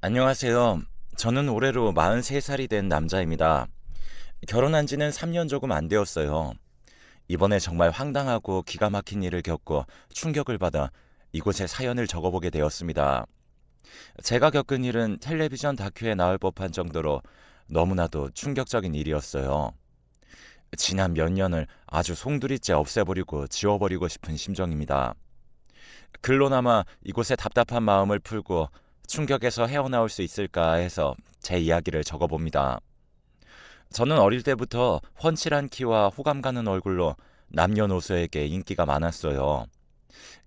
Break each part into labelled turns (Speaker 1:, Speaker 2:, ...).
Speaker 1: 안녕하세요. 저는 올해로 43살이 된 남자입니다. 결혼한 지는 3년 조금 안 되었어요. 이번에 정말 황당하고 기가 막힌 일을 겪고 충격을 받아 이곳에 사연을 적어보게 되었습니다. 제가 겪은 일은 텔레비전 다큐에 나올 법한 정도로 너무나도 충격적인 일이었어요. 지난 몇 년을 아주 송두리째 없애버리고 지워버리고 싶은 심정입니다. 글로나마 이곳에 답답한 마음을 풀고 충격에서 헤어나올 수 있을까 해서 제 이야기를 적어봅니다. 저는 어릴 때부터 훤칠한 키와 호감 가는 얼굴로 남녀노소에게 인기가 많았어요.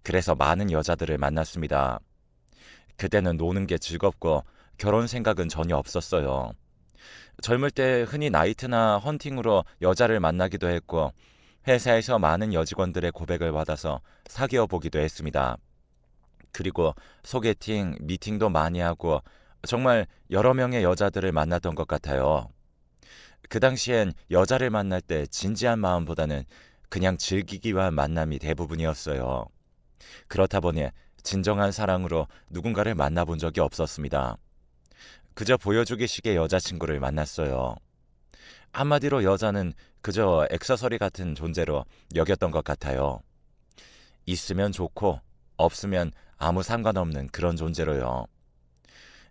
Speaker 1: 그래서 많은 여자들을 만났습니다. 그때는 노는 게 즐겁고 결혼 생각은 전혀 없었어요. 젊을 때 흔히 나이트나 헌팅으로 여자를 만나기도 했고 회사에서 많은 여직원들의 고백을 받아서 사귀어 보기도 했습니다. 그리고 소개팅, 미팅도 많이 하고 정말 여러 명의 여자들을 만났던 것 같아요. 그 당시엔 여자를 만날 때 진지한 마음보다는 그냥 즐기기 위한 만남이 대부분이었어요. 그렇다 보니 진정한 사랑으로 누군가를 만나본 적이 없었습니다. 그저 보여주기식의 여자친구를 만났어요. 한마디로 여자는 그저 액세서리 같은 존재로 여겼던 것 같아요. 있으면 좋고 없으면 아무 상관없는 그런 존재로요.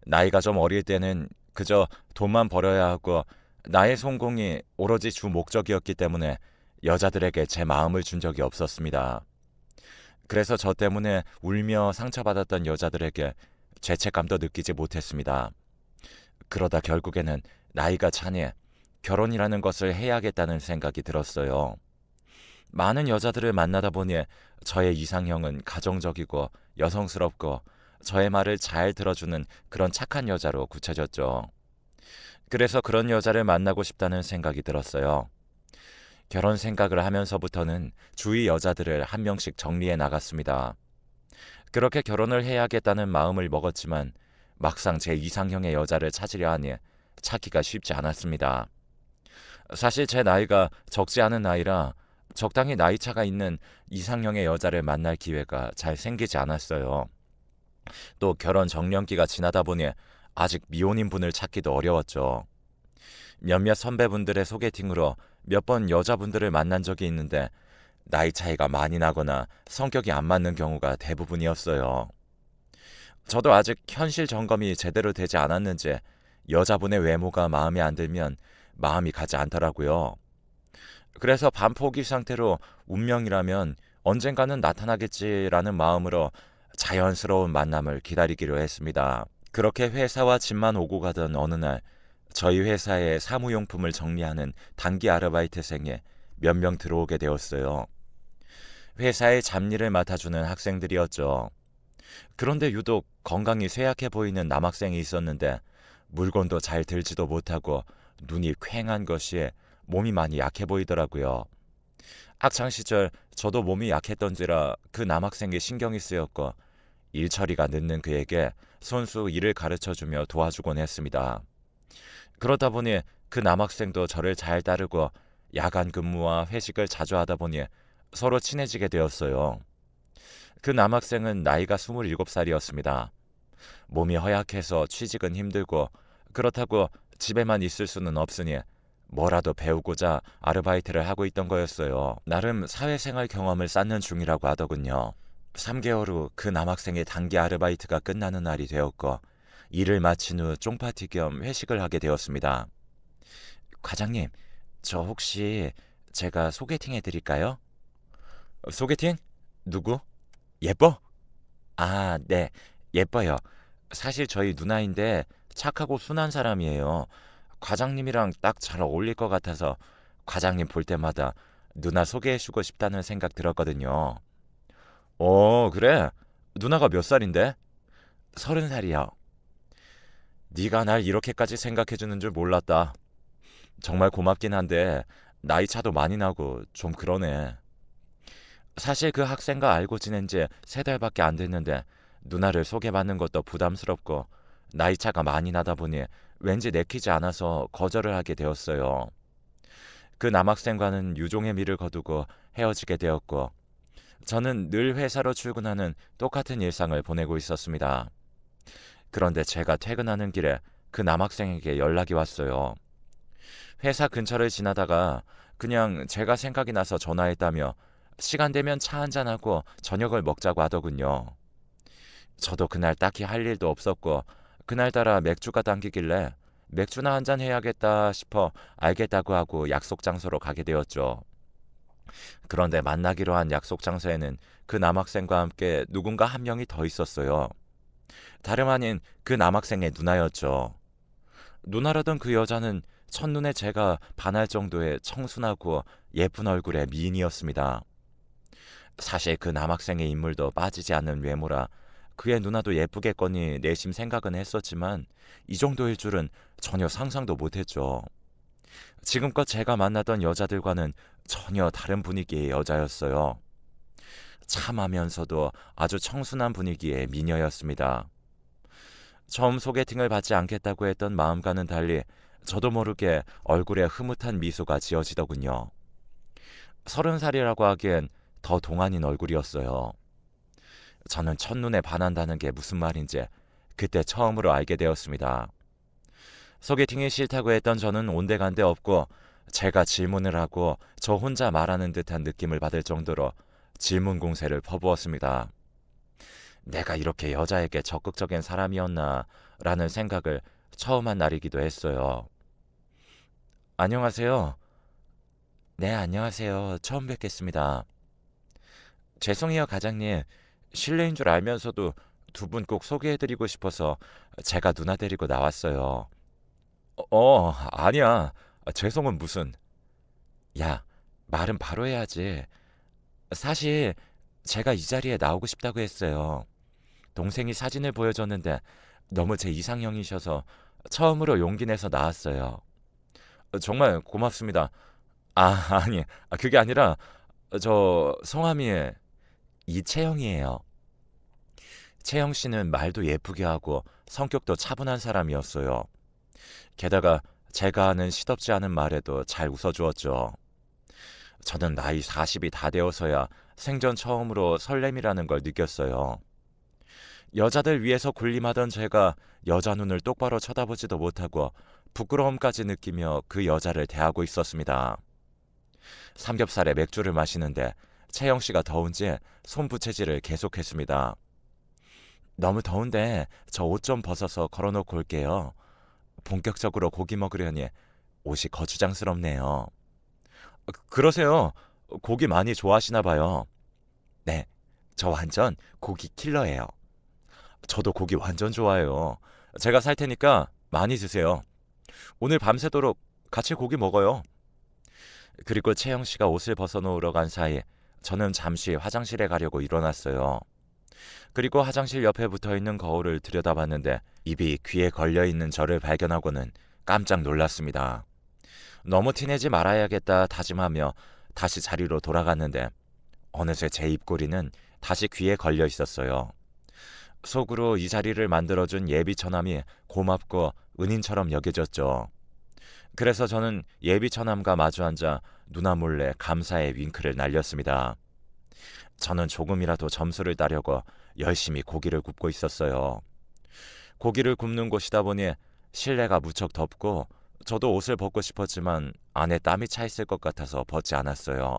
Speaker 1: 나이가 좀 어릴 때는 그저 돈만 벌어야 하고 나의 성공이 오로지 주 목적이었기 때문에 여자들에게 제 마음을 준 적이 없었습니다. 그래서 저 때문에 울며 상처받았던 여자들에게 죄책감도 느끼지 못했습니다. 그러다 결국에는 나이가 차니 결혼이라는 것을 해야겠다는 생각이 들었어요. 많은 여자들을 만나다 보니 저의 이상형은 가정적이고 여성스럽고 저의 말을 잘 들어주는 그런 착한 여자로 굳혀졌죠. 그래서 그런 여자를 만나고 싶다는 생각이 들었어요. 결혼 생각을 하면서부터는 주위 여자들을 한 명씩 정리해 나갔습니다. 그렇게 결혼을 해야겠다는 마음을 먹었지만 막상 제 이상형의 여자를 찾으려 하니 찾기가 쉽지 않았습니다. 사실 제 나이가 적지 않은 나이라 적당히 나이차가 있는 이상형의 여자를 만날 기회가 잘 생기지 않았어요. 또 결혼 정년기가 지나다 보니 아직 미혼인 분을 찾기도 어려웠죠. 몇몇 선배분들의 소개팅으로 몇 번 여자분들을 만난 적이 있는데 나이 차이가 많이 나거나 성격이 안 맞는 경우가 대부분이었어요. 저도 아직 현실 점검이 제대로 되지 않았는지 여자분의 외모가 마음에 안 들면 마음이 가지 않더라고요. 그래서 반포기 상태로 운명이라면 언젠가는 나타나겠지라는 마음으로 자연스러운 만남을 기다리기로 했습니다. 그렇게 회사와 집만 오고 가던 어느 날 저희 회사에 사무용품을 정리하는 단기 아르바이트생에 몇 명 들어오게 되었어요. 회사의 잡일을 맡아주는 학생들이었죠. 그런데 유독 건강이 쇠약해 보이는 남학생이 있었는데 물건도 잘 들지도 못하고 눈이 퀭한 것이 몸이 많이 약해 보이더라고요. 학창 시절 저도 몸이 약했던지라 그 남학생이 신경이 쓰였고 일 처리가 늦는 그에게 손수 일을 가르쳐주며 도와주곤 했습니다. 그러다 보니 그 남학생도 저를 잘 따르고 야간 근무와 회식을 자주 하다 보니 서로 친해지게 되었어요. 그 남학생은 나이가 27살이었습니다. 몸이 허약해서 취직은 힘들고 그렇다고 집에만 있을 수는 없으니 뭐라도 배우고자 아르바이트를 하고 있던 거였어요. 나름 사회생활 경험을 쌓는 중이라고 하더군요. 3개월 후 그 남학생의 단기 아르바이트가 끝나는 날이 되었고 일을 마친 후 쫑파티 겸 회식을 하게 되었습니다. 과장님, 저 혹시 제가 소개팅 해드릴까요? 소개팅? 누구? 예뻐? 아, 네. 예뻐요. 사실 저희 누나인데 착하고 순한 사람이에요. 과장님이랑 딱 잘 어울릴 것 같아서 과장님 볼 때마다 누나 소개해주고 싶다는 생각 들었거든요. 그래? 누나가 몇 살인데? 30살이요. 네가 날 이렇게까지 생각해주는 줄 몰랐다. 정말 고맙긴 한데 나이 차도 많이 나고 좀 그러네. 사실 그 학생과 알고 지낸 지 3달밖에 안 됐는데 누나를 소개받는 것도 부담스럽고 나이 차가 많이 나다 보니 왠지 내키지 않아서 거절을 하게 되었어요. 그 남학생과는 유종의 미를 거두고 헤어지게 되었고 저는 늘 회사로 출근하는 똑같은 일상을 보내고 있었습니다. 그런데 제가 퇴근하는 길에 그 남학생에게 연락이 왔어요. 회사 근처를 지나다가 그냥 제가 생각이 나서 전화했다며 시간 되면 차 한잔하고 저녁을 먹자고 하더군요. 저도 그날 딱히 할 일도 없었고 그날따라 맥주가 당기길래 맥주나 한잔 해야겠다 싶어 알겠다고 하고 약속 장소로 가게 되었죠. 그런데 만나기로 한 약속 장소에는 그 남학생과 함께 누군가 한 명이 더 있었어요. 다름 아닌 그 남학생의 누나였죠. 누나라던 그 여자는 첫눈에 제가 반할 정도의 청순하고 예쁜 얼굴의 미인이었습니다. 사실 그 남학생의 인물도 빠지지 않는 외모라 그의 누나도 예쁘겠거니 내심 생각은 했었지만 이 정도일 줄은 전혀 상상도 못했죠. 지금껏 제가 만나던 여자들과는 전혀 다른 분위기의 여자였어요. 참하면서도 아주 청순한 분위기의 미녀였습니다. 처음 소개팅을 받지 않겠다고 했던 마음과는 달리 저도 모르게 얼굴에 흐뭇한 미소가 지어지더군요. 30살이라고 하기엔 더 동안인 얼굴이었어요. 저는 첫눈에 반한다는 게 무슨 말인지 그때 처음으로 알게 되었습니다. 소개팅이 싫다고 했던 저는 온데간데 없고 제가 질문을 하고 저 혼자 말하는 듯한 느낌을 받을 정도로 질문 공세를 퍼부었습니다. 내가 이렇게 여자에게 적극적인 사람이었나 라는 생각을 처음 한 날이기도 했어요. 안녕하세요. 네, 안녕하세요. 처음 뵙겠습니다. 죄송해요, 과장님. 실례인 줄 알면서도 두 분 꼭 소개해드리고 싶어서 제가 누나 데리고 나왔어요. 아니야. 죄송은 무슨. 야, 말은 바로 해야지. 사실 제가 이 자리에 나오고 싶다고 했어요. 동생이 사진을 보여줬는데 너무 제 이상형이셔서 처음으로 용기 내서 나왔어요. 정말 고맙습니다. 아니, 그게 아니라 저 성함이 이채영이에요. 채영 씨는 말도 예쁘게 하고 성격도 차분한 사람이었어요. 게다가 제가 하는 시덥지 않은 말에도 잘 웃어주었죠. 저는 나이 40이 다 되어서야 생전 처음으로 설렘이라는 걸 느꼈어요. 여자들 위해서 군림하던 제가 여자 눈을 똑바로 쳐다보지도 못하고 부끄러움까지 느끼며 그 여자를 대하고 있었습니다. 삼겹살에 맥주를 마시는데 채영 씨가 더운지 손부채질을 계속했습니다. 너무 더운데 저 옷 좀 벗어서 걸어놓고 올게요. 본격적으로 고기 먹으려니 옷이 거추장스럽네요. 그러세요. 고기 많이 좋아하시나 봐요. 네, 저 완전 고기 킬러예요. 저도 고기 완전 좋아해요. 제가 살 테니까 많이 드세요. 오늘 밤새도록 같이 고기 먹어요. 그리고 채영 씨가 옷을 벗어놓으러 간 사이 저는 잠시 화장실에 가려고 일어났어요. 그리고 화장실 옆에 붙어있는 거울을 들여다봤는데 입이 귀에 걸려있는 저를 발견하고는 깜짝 놀랐습니다. 너무 티내지 말아야겠다 다짐하며 다시 자리로 돌아갔는데 어느새 제 입꼬리는 다시 귀에 걸려 있었어요. 속으로 이 자리를 만들어준 예비 처남이 고맙고 은인처럼 여겨졌죠. 그래서 저는 예비 처남과 마주 앉아 누나 몰래 감사의 윙크를 날렸습니다. 저는 조금이라도 점수를 따려고 열심히 고기를 굽고 있었어요. 고기를 굽는 곳이다 보니 실내가 무척 덥고 저도 옷을 벗고 싶었지만 안에 땀이 차 있을 것 같아서 벗지 않았어요.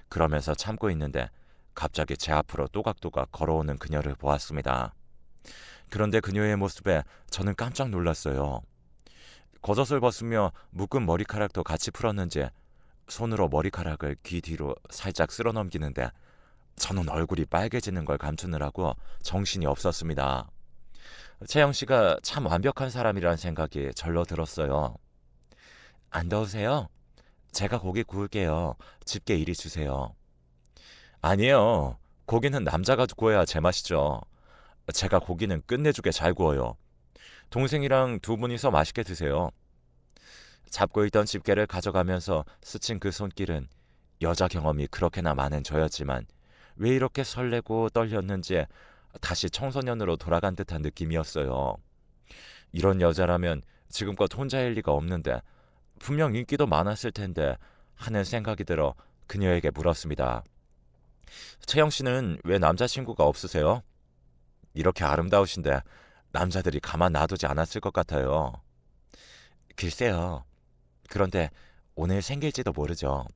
Speaker 1: 그러면서 참고 있는데 갑자기 제 앞으로 또각또각 걸어오는 그녀를 보았습니다. 그런데 그녀의 모습에 저는 깜짝 놀랐어요. 겉옷을 벗으며 묶은 머리카락도 같이 풀었는지 손으로 머리카락을 귀 뒤로 살짝 쓸어 넘기는데 저는 얼굴이 빨개지는 걸 감추느라고 정신이 없었습니다. 채영 씨가 참 완벽한 사람이라는 생각이 절로 들었어요. 안 더우세요? 제가 고기 구울게요. 집게 이리 주세요. 아니에요. 고기는 남자가 구워야 제맛이죠. 제가 고기는 끝내주게 잘 구워요. 동생이랑 두 분이서 맛있게 드세요. 잡고 있던 집게를 가져가면서 스친 그 손길은 여자 경험이 그렇게나 많은 저였지만 왜 이렇게 설레고 떨렸는지 다시 청소년으로 돌아간 듯한 느낌이었어요. 이런 여자라면 지금껏 혼자일 리가 없는데 분명 인기도 많았을 텐데 하는 생각이 들어 그녀에게 물었습니다. 채영 씨는 왜 남자친구가 없으세요? 이렇게 아름다우신데 남자들이 가만 놔두지 않았을 것 같아요. 글쎄요. 그런데 오늘 생길지도 모르죠.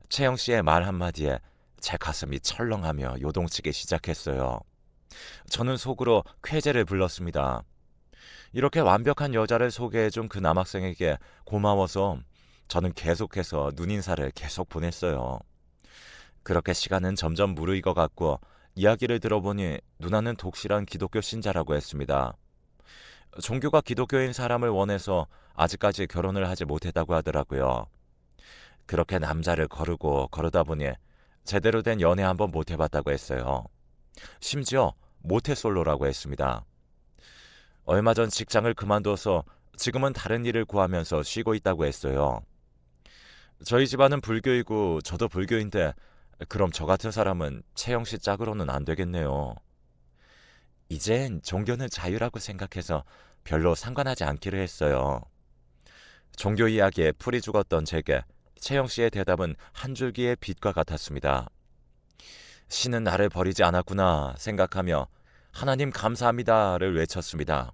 Speaker 1: 채영 씨의 말 한마디에 제 가슴이 철렁하며 요동치기 시작했어요. 저는 속으로 쾌재를 불렀습니다. 이렇게 완벽한 여자를 소개해준 그 남학생에게 고마워서 저는 계속해서 눈인사를 계속 보냈어요. 그렇게 시간은 점점 무르익어갔고 이야기를 들어보니 누나는 독실한 기독교 신자라고 했습니다. 종교가 기독교인 사람을 원해서 아직까지 결혼을 하지 못했다고 하더라고요. 그렇게 남자를 거르고 거르다 보니 제대로 된 연애 한번 못 해봤다고 했어요. 심지어 모태솔로라고 했습니다. 얼마 전 직장을 그만둬서 지금은 다른 일을 구하면서 쉬고 있다고 했어요. 저희 집안은 불교이고 저도 불교인데 그럼 저 같은 사람은 채영 씨 짝으로는 안 되겠네요. 이젠 종교는 자유라고 생각해서 별로 상관하지 않기로 했어요. 종교 이야기에 풀이 죽었던 제게 채영 씨의 대답은 한 줄기의 빛과 같았습니다. 신은 나를 버리지 않았구나 생각하며 하나님 감사합니다를 외쳤습니다.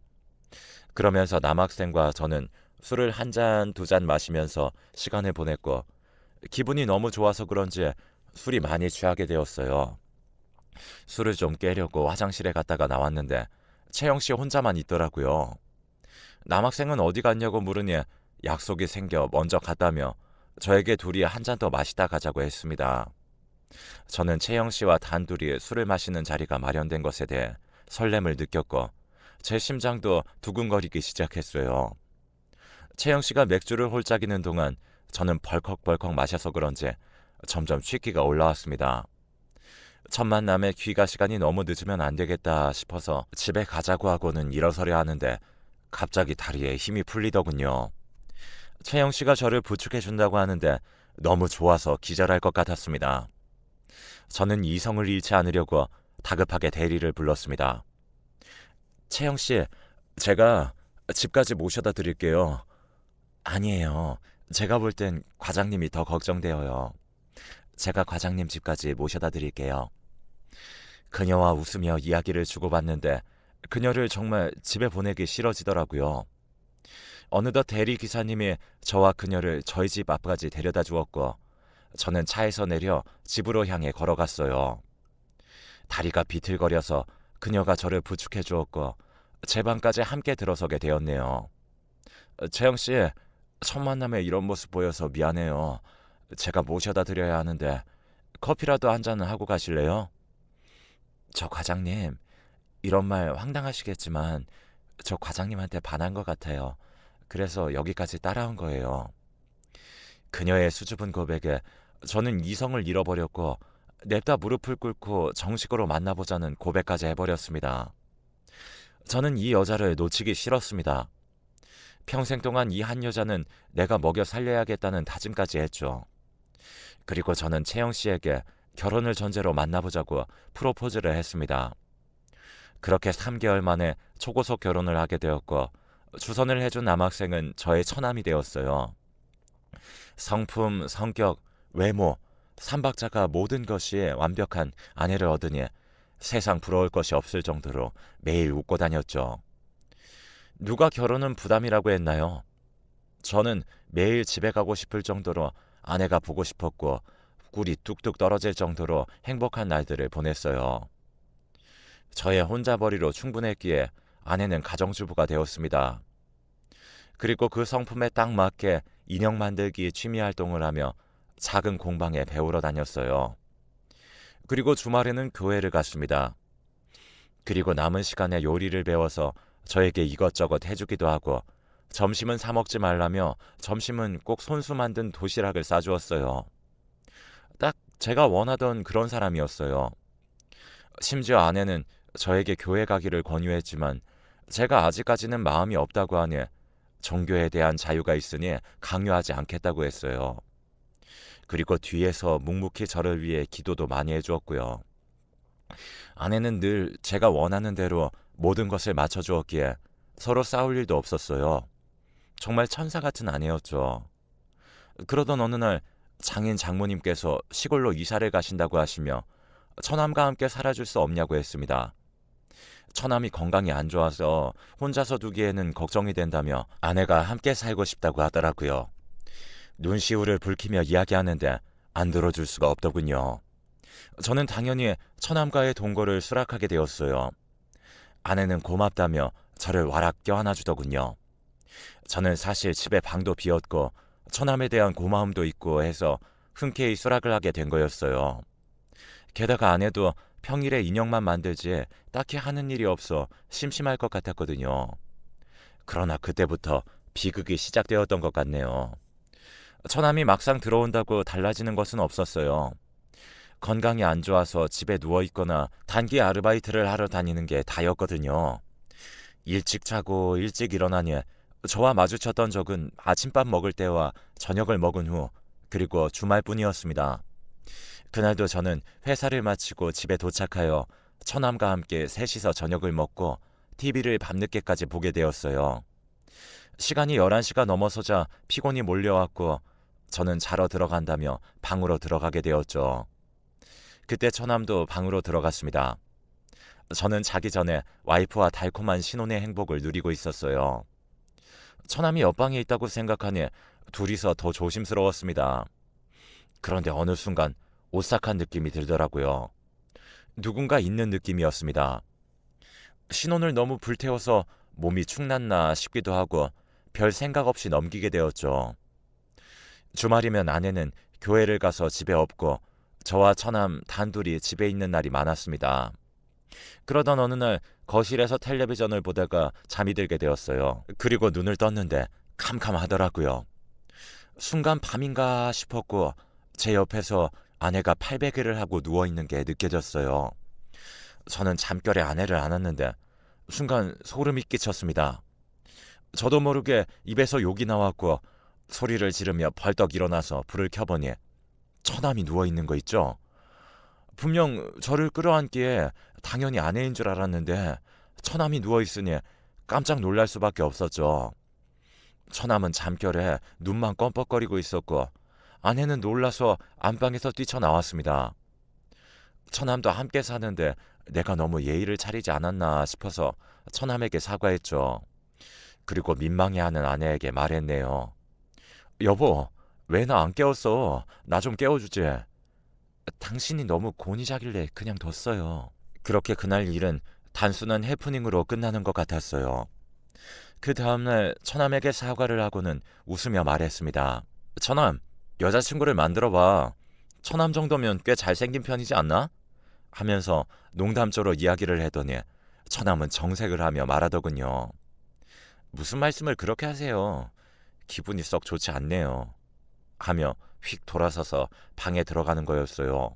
Speaker 1: 그러면서 남학생과 저는 술을 한 잔, 두 잔 마시면서 시간을 보냈고 기분이 너무 좋아서 그런지 술이 많이 취하게 되었어요. 술을 좀 깨려고 화장실에 갔다가 나왔는데 채영 씨 혼자만 있더라고요. 남학생은 어디 갔냐고 물으니 약속이 생겨 먼저 갔다며 저에게 둘이 한 잔 더 마시다 가자고 했습니다. 저는 채영 씨와 단둘이 술을 마시는 자리가 마련된 것에 대해 설렘을 느꼈고 제 심장도 두근거리기 시작했어요. 채영 씨가 맥주를 홀짝이는 동안 저는 벌컥벌컥 마셔서 그런지 점점 취기가 올라왔습니다. 첫 만남에 귀가 시간이 너무 늦으면 안 되겠다 싶어서 집에 가자고 하고는 일어서려 하는데 갑자기 다리에 힘이 풀리더군요. 채영 씨가 저를 부축해 준다고 하는데 너무 좋아서 기절할 것 같았습니다. 저는 이성을 잃지 않으려고 다급하게 대리를 불렀습니다. 채영 씨, 제가 집까지 모셔다 드릴게요. 아니에요. 제가 볼 땐 과장님이 더 걱정되어요. 제가 과장님 집까지 모셔다 드릴게요. 그녀와 웃으며 이야기를 주고받는데 그녀를 정말 집에 보내기 싫어지더라고요. 어느덧 대리 기사님이 저와 그녀를 저희 집 앞까지 데려다 주었고 저는 차에서 내려 집으로 향해 걸어갔어요. 다리가 비틀거려서 그녀가 저를 부축해 주었고 제 방까지 함께 들어서게 되었네요. 채영 씨, 첫 만남에 이런 모습 보여서 미안해요. 제가 모셔다 드려야 하는데 커피라도 한 잔은 하고 가실래요? 저 과장님, 이런 말 황당하시겠지만 저 과장님한테 반한 것 같아요. 그래서 여기까지 따라온 거예요. 그녀의 수줍은 고백에 저는 이성을 잃어버렸고 냅다 무릎을 꿇고 정식으로 만나보자는 고백까지 해버렸습니다. 저는 이 여자를 놓치기 싫었습니다. 평생 동안 이 한 여자는 내가 먹여 살려야겠다는 다짐까지 했죠. 그리고 저는 채영 씨에게 결혼을 전제로 만나보자고 프로포즈를 했습니다. 그렇게 3개월 만에 초고속 결혼을 하게 되었고 주선을 해준 남학생은 저의 처남이 되었어요. 성품, 성격, 외모, 삼박자가 모든 것이 완벽한 아내를 얻으니 세상 부러울 것이 없을 정도로 매일 웃고 다녔죠. 누가 결혼은 부담이라고 했나요? 저는 매일 집에 가고 싶을 정도로 아내가 보고 싶었고 꿀이 뚝뚝 떨어질 정도로 행복한 날들을 보냈어요. 저의 혼자벌이로 충분했기에 아내는 가정주부가 되었습니다. 그리고 그 성품에 딱 맞게 인형 만들기 취미 활동을 하며 작은 공방에 배우러 다녔어요. 그리고 주말에는 교회를 갔습니다. 그리고 남은 시간에 요리를 배워서 저에게 이것저것 해주기도 하고 점심은 사 먹지 말라며 점심은 꼭 손수 만든 도시락을 싸주었어요. 딱 제가 원하던 그런 사람이었어요. 심지어 아내는 저에게 교회 가기를 권유했지만 제가 아직까지는 마음이 없다고 하니 종교에 대한 자유가 있으니 강요하지 않겠다고 했어요. 그리고 뒤에서 묵묵히 저를 위해 기도도 많이 해주었고요. 아내는 늘 제가 원하는 대로 모든 것을 맞춰주었기에 서로 싸울 일도 없었어요. 정말 천사 같은 아내였죠. 그러던 어느 날 장인 장모님께서 시골로 이사를 가신다고 하시며 처남과 함께 살아줄 수 없냐고 했습니다. 처남이 건강이 안 좋아서 혼자서 두기에는 걱정이 된다며 아내가 함께 살고 싶다고 하더라고요. 눈시울을 붉히며 이야기하는데 안 들어줄 수가 없더군요. 저는 당연히 처남과의 동거를 수락하게 되었어요. 아내는 고맙다며 저를 와락 껴안아 주더군요. 저는 사실 집에 방도 비었고 처남에 대한 고마움도 있고 해서 흔쾌히 수락을 하게 된 거였어요. 게다가 아내도 평일에 인형만 만들지 딱히 하는 일이 없어 심심할 것 같았거든요. 그러나 그때부터 비극이 시작되었던 것 같네요. 처남이 막상 들어온다고 달라지는 것은 없었어요. 건강이 안 좋아서 집에 누워있거나 단기 아르바이트를 하러 다니는 게 다였거든요. 일찍 자고 일찍 일어나니 저와 마주쳤던 적은 아침밥 먹을 때와 저녁을 먹은 후 그리고 주말뿐이었습니다. 그날도 저는 회사를 마치고 집에 도착하여 처남과 함께 셋이서 저녁을 먹고 TV를 밤늦게까지 보게 되었어요. 시간이 11시가 넘어서자 피곤이 몰려왔고 저는 자러 들어간다며 방으로 들어가게 되었죠. 그때 처남도 방으로 들어갔습니다. 저는 자기 전에 와이프와 달콤한 신혼의 행복을 누리고 있었어요. 처남이 옆방에 있다고 생각하니 둘이서 더 조심스러웠습니다. 그런데 어느 순간 오싹한 느낌이 들더라고요. 누군가 있는 느낌이었습니다. 신혼을 너무 불태워서 몸이 축났나 싶기도 하고 별 생각 없이 넘기게 되었죠. 주말이면 아내는 교회를 가서 집에 없고 저와 처남 단둘이 집에 있는 날이 많았습니다. 그러던 어느 날 거실에서 텔레비전을 보다가 잠이 들게 되었어요. 그리고 눈을 떴는데 캄캄하더라고요. 순간 밤인가 싶었고 제 옆에서 아내가 팔베개를 하고 누워있는 게 느껴졌어요. 저는 잠결에 아내를 안았는데 순간 소름이 끼쳤습니다. 저도 모르게 입에서 욕이 나왔고 소리를 지르며 벌떡 일어나서 불을 켜보니 처남이 누워있는 거 있죠? 분명 저를 끌어안기에 당연히 아내인 줄 알았는데 처남이 누워있으니 깜짝 놀랄 수밖에 없었죠. 처남은 잠결에 눈만 껌뻑거리고 있었고 아내는 놀라서 안방에서 뛰쳐나왔습니다. 처남도 함께 사는데 내가 너무 예의를 차리지 않았나 싶어서 처남에게 사과했죠. 그리고 민망해하는 아내에게 말했네요. 여보, 왜 나 안 깨웠어? 나 좀 깨워주지. 당신이 너무 곤히 자길래 그냥 뒀어요. 그렇게 그날 일은 단순한 해프닝으로 끝나는 것 같았어요. 그 다음날 처남에게 사과를 하고는 웃으며 말했습니다. 처남, 여자친구를 만들어봐. 처남 정도면 꽤 잘생긴 편이지 않나? 하면서 농담조로 이야기를 했더니 처남은 정색을 하며 말하더군요. 무슨 말씀을 그렇게 하세요? 기분이 썩 좋지 않네요. 하며 휙 돌아서서 방에 들어가는 거였어요.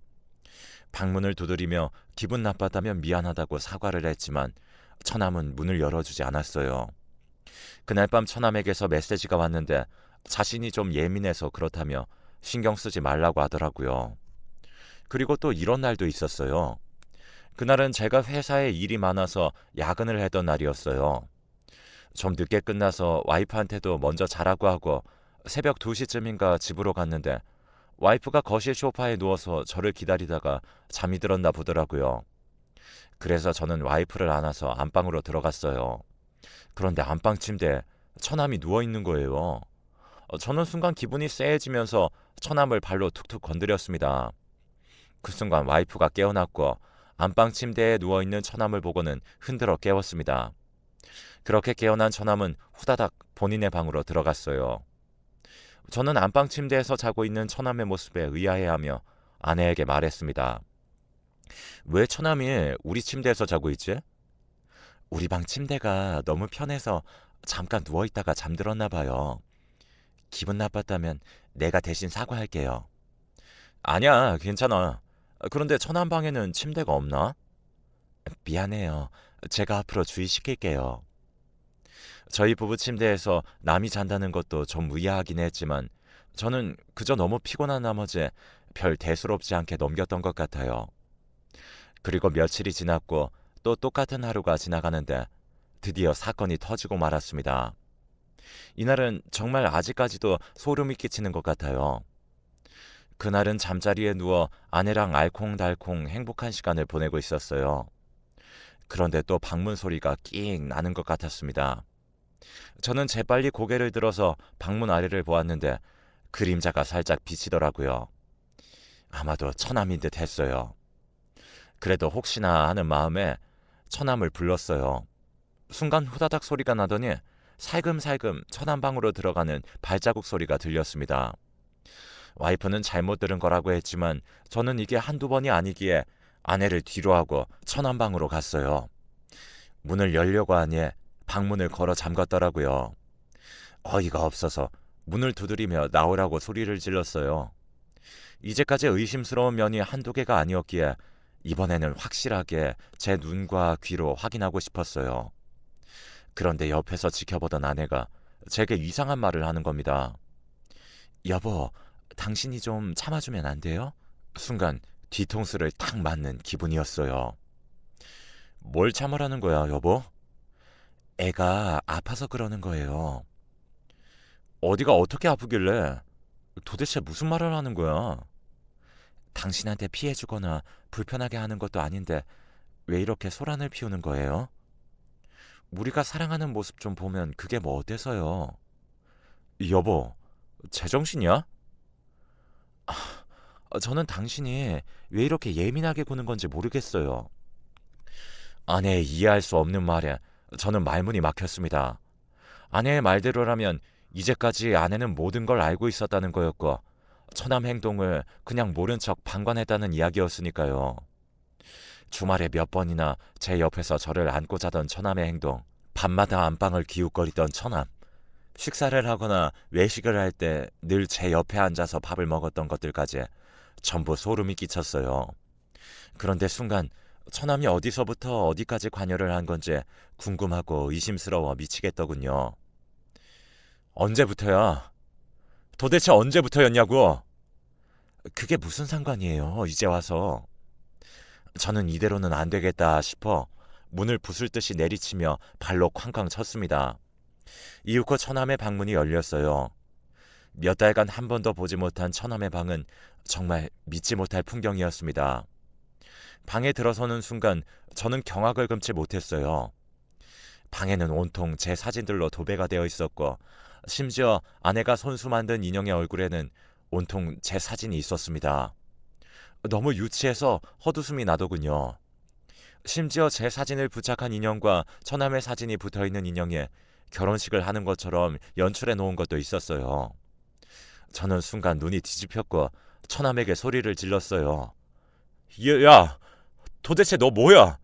Speaker 1: 방문을 두드리며 기분 나빴다면 미안하다고 사과를 했지만 처남은 문을 열어주지 않았어요. 그날 밤 처남에게서 메시지가 왔는데 자신이 좀 예민해서 그렇다며 신경 쓰지 말라고 하더라고요. 그리고 또 이런 날도 있었어요. 그날은 제가 회사에 일이 많아서 야근을 했던 날이었어요. 좀 늦게 끝나서 와이프한테도 먼저 자라고 하고 새벽 2시쯤인가 집으로 갔는데 와이프가 거실 소파에 누워서 저를 기다리다가 잠이 들었나 보더라고요. 그래서 저는 와이프를 안아서 안방으로 들어갔어요. 그런데 안방 침대에 처남이 누워있는 거예요. 저는 순간 기분이 쎄해지면서 처남을 발로 툭툭 건드렸습니다. 그 순간 와이프가 깨어났고 안방 침대에 누워있는 처남을 보고는 흔들어 깨웠습니다. 그렇게 깨어난 처남은 후다닥 본인의 방으로 들어갔어요. 저는 안방 침대에서 자고 있는 처남의 모습에 의아해하며 아내에게 말했습니다. 왜 처남이 우리 침대에서 자고 있지? 우리 방 침대가 너무 편해서 잠깐 누워있다가 잠들었나 봐요. 기분 나빴다면 내가 대신 사과할게요. 아니야, 괜찮아. 그런데 처남 방에는 침대가 없나? 미안해요. 제가 앞으로 주의시킬게요. 저희 부부 침대에서 남이 잔다는 것도 좀 의아하긴 했지만 저는 그저 너무 피곤한 나머지 별 대수롭지 않게 넘겼던 것 같아요. 그리고 며칠이 지났고 또 똑같은 하루가 지나가는데 드디어 사건이 터지고 말았습니다. 이날은 정말 아직까지도 소름이 끼치는 것 같아요. 그날은 잠자리에 누워 아내랑 알콩달콩 행복한 시간을 보내고 있었어요. 그런데 또 방문 소리가 끽 나는 것 같았습니다. 저는 재빨리 고개를 들어서 방문 아래를 보았는데 그림자가 살짝 비치더라고요. 아마도 처남인 듯 했어요. 그래도 혹시나 하는 마음에 처남을 불렀어요. 순간 후다닥 소리가 나더니 살금살금 처남 방으로 들어가는 발자국 소리가 들렸습니다. 와이프는 잘못 들은 거라고 했지만 저는 이게 한두 번이 아니기에 아내를 뒤로 하고 처남 방으로 갔어요. 문을 열려고 하니 방문을 걸어 잠갔더라고요. 어이가 없어서 문을 두드리며 나오라고 소리를 질렀어요. 이제까지 의심스러운 면이 한두 개가 아니었기에 이번에는 확실하게 제 눈과 귀로 확인하고 싶었어요. 그런데 옆에서 지켜보던 아내가 제게 이상한 말을 하는 겁니다. 여보, 당신이 좀 참아주면 안 돼요? 순간 뒤통수를 탁 맞는 기분이었어요. 뭘 참으라는 거야, 여보? 애가 아파서 그러는 거예요. 어디가 어떻게 아프길래? 도대체 무슨 말을 하는 거야? 당신한테 피해주거나 불편하게 하는 것도 아닌데 왜 이렇게 소란을 피우는 거예요? 우리가 사랑하는 모습 좀 보면 그게 뭐 어때서요? 여보, 제정신이야? 저는 당신이 왜 이렇게 예민하게 구는 건지 모르겠어요. 아내의 이해할 수 없는 말에 저는 말문이 막혔습니다. 아내의 말대로라면 이제까지 아내는 모든 걸 알고 있었다는 거였고 처남 행동을 그냥 모른 척 방관했다는 이야기였으니까요. 주말에 몇 번이나 제 옆에서 저를 안고 자던 처남의 행동, 밤마다 안방을 기웃거리던 처남, 식사를 하거나 외식을 할 때 늘 제 옆에 앉아서 밥을 먹었던 것들까지 전부 소름이 끼쳤어요. 그런데 순간 처남이 어디서부터 어디까지 관여를 한 건지 궁금하고 의심스러워 미치겠더군요. 언제부터야? 도대체 언제부터였냐고? 그게 무슨 상관이에요, 이제 와서. 저는 이대로는 안 되겠다 싶어 문을 부술 듯이 내리치며 발로 쾅쾅 쳤습니다. 이윽고 처남의 방문이 열렸어요. 몇 달간 한 번도 보지 못한 처남의 방은 정말 믿지 못할 풍경이었습니다. 방에 들어서는 순간 저는 경악을 금치 못했어요. 방에는 온통 제 사진들로 도배가 되어 있었고 심지어 아내가 손수 만든 인형의 얼굴에는 온통 제 사진이 있었습니다. 너무 유치해서 헛웃음이 나더군요. 심지어 제 사진을 부착한 인형과 처남의 사진이 붙어있는 인형에 결혼식을 하는 것처럼 연출해 놓은 것도 있었어요. 저는 순간 눈이 뒤집혔고 처남에게 소리를 질렀어요. 야, 도대체 너 뭐야?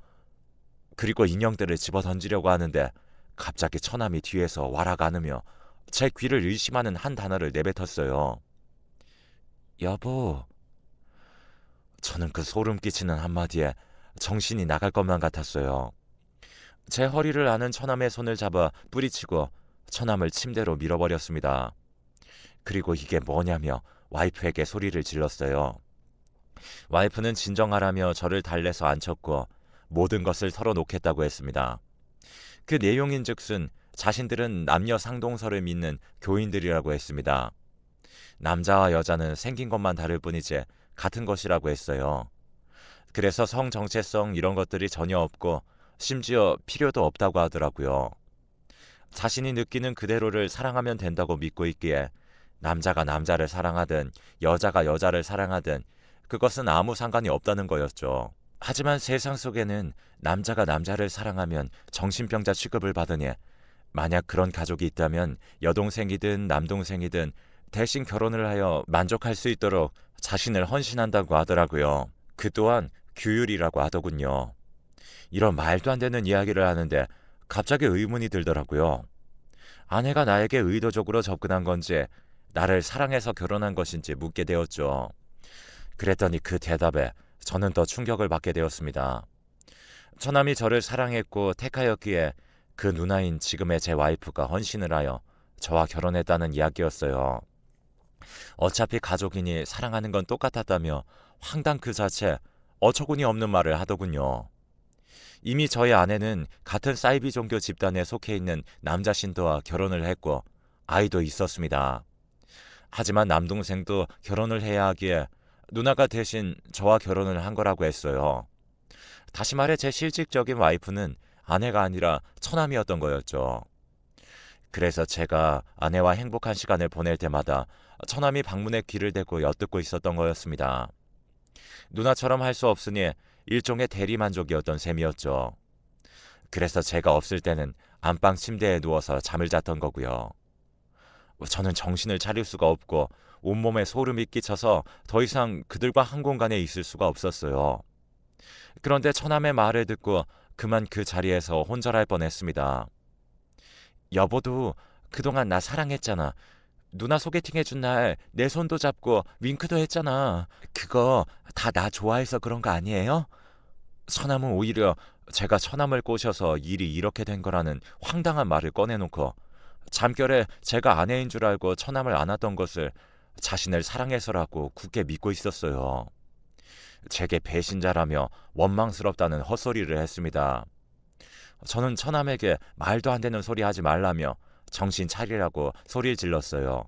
Speaker 1: 그리고 인형들을 집어 던지려고 하는데 갑자기 처남이 뒤에서 와락 안으며 제 귀를 의심하는 한 단어를 내뱉었어요. 여보. 저는 그 소름 끼치는 한마디에 정신이 나갈 것만 같았어요. 제 허리를 아는 처남의 손을 잡아 뿌리치고 처남을 침대로 밀어버렸습니다. 그리고 이게 뭐냐며 와이프에게 소리를 질렀어요. 와이프는 진정하라며 저를 달래서 앉혔고 모든 것을 털어놓겠다고 했습니다. 그 내용인즉슨 자신들은 남녀 상동설을 믿는 교인들이라고 했습니다. 남자와 여자는 생긴 것만 다를 뿐이지 같은 것이라고 했어요. 그래서 성 정체성 이런 것들이 전혀 없고 심지어 필요도 없다고 하더라고요. 자신이 느끼는 그대로를 사랑하면 된다고 믿고 있기에 남자가 남자를 사랑하든 여자가 여자를 사랑하든 그것은 아무 상관이 없다는 거였죠. 하지만 세상 속에는 남자가 남자를 사랑하면 정신병자 취급을 받으니 만약 그런 가족이 있다면 여동생이든 남동생이든 대신 결혼을 하여 만족할 수 있도록 자신을 헌신한다고 하더라고요. 그 또한 규율이라고 하더군요. 이런 말도 안 되는 이야기를 하는데 갑자기 의문이 들더라고요. 아내가 나에게 의도적으로 접근한 건지 나를 사랑해서 결혼한 것인지 묻게 되었죠. 그랬더니 그 대답에 저는 더 충격을 받게 되었습니다. 처남이 저를 사랑했고 택하였기에 그 누나인 지금의 제 와이프가 헌신을 하여 저와 결혼했다는 이야기였어요. 어차피 가족이니 사랑하는 건 똑같았다며 황당 그 자체 어처구니 없는 말을 하더군요. 이미 저희 아내는 같은 사이비 종교 집단에 속해 있는 남자 신도와 결혼을 했고 아이도 있었습니다. 하지만 남동생도 결혼을 해야 하기에 누나가 대신 저와 결혼을 한 거라고 했어요. 다시 말해 제 실질적인 와이프는 아내가 아니라 처남이었던 거였죠. 그래서 제가 아내와 행복한 시간을 보낼 때마다 처남이 방문에 귀를 대고 엿듣고 있었던 거였습니다. 누나처럼 할 수 없으니 일종의 대리만족이었던 셈이었죠. 그래서 제가 없을 때는 안방 침대에 누워서 잠을 잤던 거고요. 저는 정신을 차릴 수가 없고 온몸에 소름이 끼쳐서 더 이상 그들과 한 공간에 있을 수가 없었어요. 그런데 처남의 말을 듣고 그만 그 자리에서 혼절할 뻔했습니다. 여보도 그동안 나 사랑했잖아. 누나 소개팅 해준 날 내 손도 잡고 윙크도 했잖아. 그거 다 나 좋아해서 그런 거 아니에요? 처남은 오히려 제가 처남을 꼬셔서 일이 이렇게 된 거라는 황당한 말을 꺼내놓고 잠결에 제가 아내인 줄 알고 처남을 안았던 것을 자신을 사랑해서라고 굳게 믿고 있었어요. 제게 배신자라며 원망스럽다는 헛소리를 했습니다. 저는 처남에게 말도 안 되는 소리 하지 말라며 정신 차리라고 소리를 질렀어요.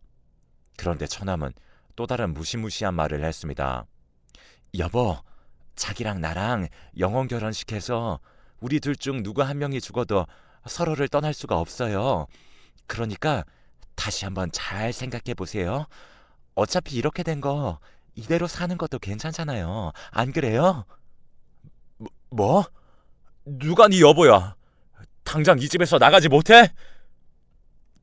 Speaker 1: 그런데 처남은 또 다른 무시무시한 말을 했습니다. 여보, 자기랑 나랑 영혼 결혼식해서 우리 둘 중 누구 한 명이 죽어도 서로를 떠날 수가 없어요. 그러니까 다시 한번 잘 생각해 보세요. 어차피 이렇게 된 거 이대로 사는 것도 괜찮잖아요. 안 그래요? 뭐? 누가 네 여보야? 당장 이 집에서 나가지 못해?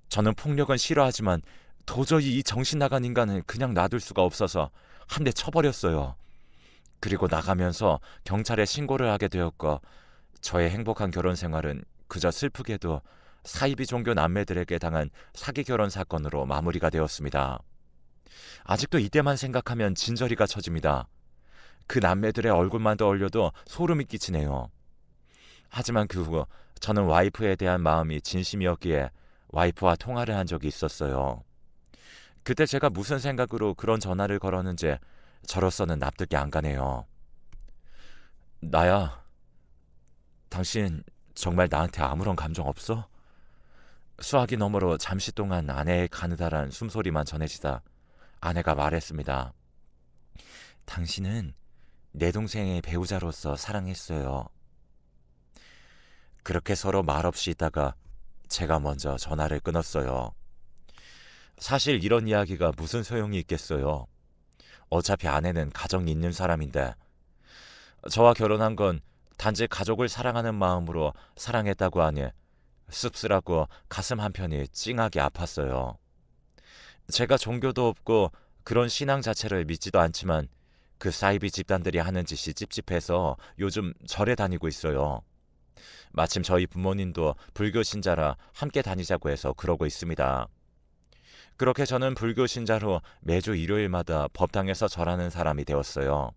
Speaker 1: 저는 폭력은 싫어하지만 도저히 이 정신 나간 인간은 그냥 놔둘 수가 없어서 한 대 쳐버렸어요. 그리고 나가면서 경찰에 신고를 하게 되었고 저의 행복한 결혼 생활은 그저 슬프게도 사이비 종교 남매들에게 당한 사기 결혼 사건으로 마무리가 되었습니다. 아직도 이때만 생각하면 진저리가 쳐집니다. 그 남매들의 얼굴만 떠올려도 소름이 끼치네요. 하지만 그 후 저는 와이프에 대한 마음이 진심이었기에 와이프와 통화를 한 적이 있었어요. 그때 제가 무슨 생각으로 그런 전화를 걸었는지 저로서는 납득이 안 가네요. 나야, 당신 정말 나한테 아무런 감정 없어? 수화기 너머로 잠시 동안 아내의 가느다란 숨소리만 전해지다 아내가 말했습니다. 당신은 내 동생의 배우자로서 사랑했어요. 그렇게 서로 말없이 있다가 제가 먼저 전화를 끊었어요. 사실 이런 이야기가 무슨 소용이 있겠어요. 어차피 아내는 가정이 있는 사람인데 저와 결혼한 건 단지 가족을 사랑하는 마음으로 사랑했다고 하니 씁쓸하고 가슴 한편이 찡하게 아팠어요. 제가 종교도 없고 그런 신앙 자체를 믿지도 않지만 그 사이비 집단들이 하는 짓이 찝찝해서 요즘 절에 다니고 있어요. 마침 저희 부모님도 불교 신자라 함께 다니자고 해서 그러고 있습니다. 그렇게 저는 불교 신자로 매주 일요일마다 법당에서 절하는 사람이 되었어요.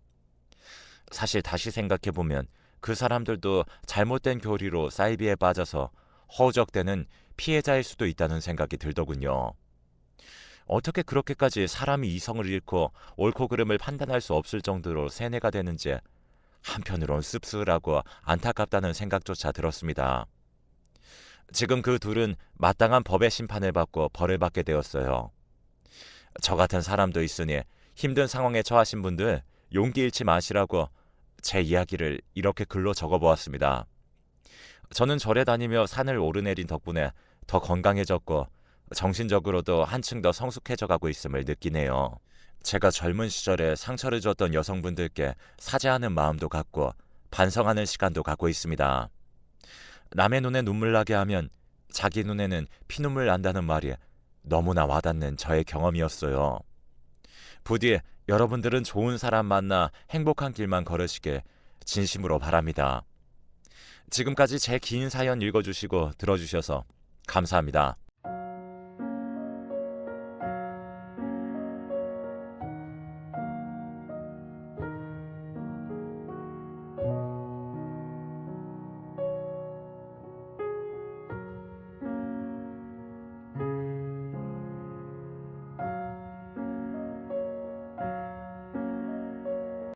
Speaker 1: 사실 다시 생각해보면 그 사람들도 잘못된 교리로 사이비에 빠져서 허우적대는 피해자일 수도 있다는 생각이 들더군요. 어떻게 그렇게까지 사람이 이성을 잃고 옳고 그름을 판단할 수 없을 정도로 세뇌가 되는지 한편으론 씁쓸하고 안타깝다는 생각조차 들었습니다. 지금 그 둘은 마땅한 법의 심판을 받고 벌을 받게 되었어요. 저 같은 사람도 있으니 힘든 상황에 처하신 분들 용기 잃지 마시라고 제 이야기를 이렇게 글로 적어보았습니다. 저는 절에 다니며 산을 오르내린 덕분에 더 건강해졌고 정신적으로도 한층 더 성숙해져 가고 있음을 느끼네요. 제가 젊은 시절에 상처를 줬던 여성분들께 사죄하는 마음도 갖고 반성하는 시간도 갖고 있습니다. 남의 눈에 눈물 나게 하면 자기 눈에는 피눈물 난다는 말이 너무나 와닿는 저의 경험이었어요. 부디 여러분들은 좋은 사람 만나 행복한 길만 걸으시길 진심으로 바랍니다. 지금까지 제 긴 사연 읽어주시고 들어주셔서 감사합니다.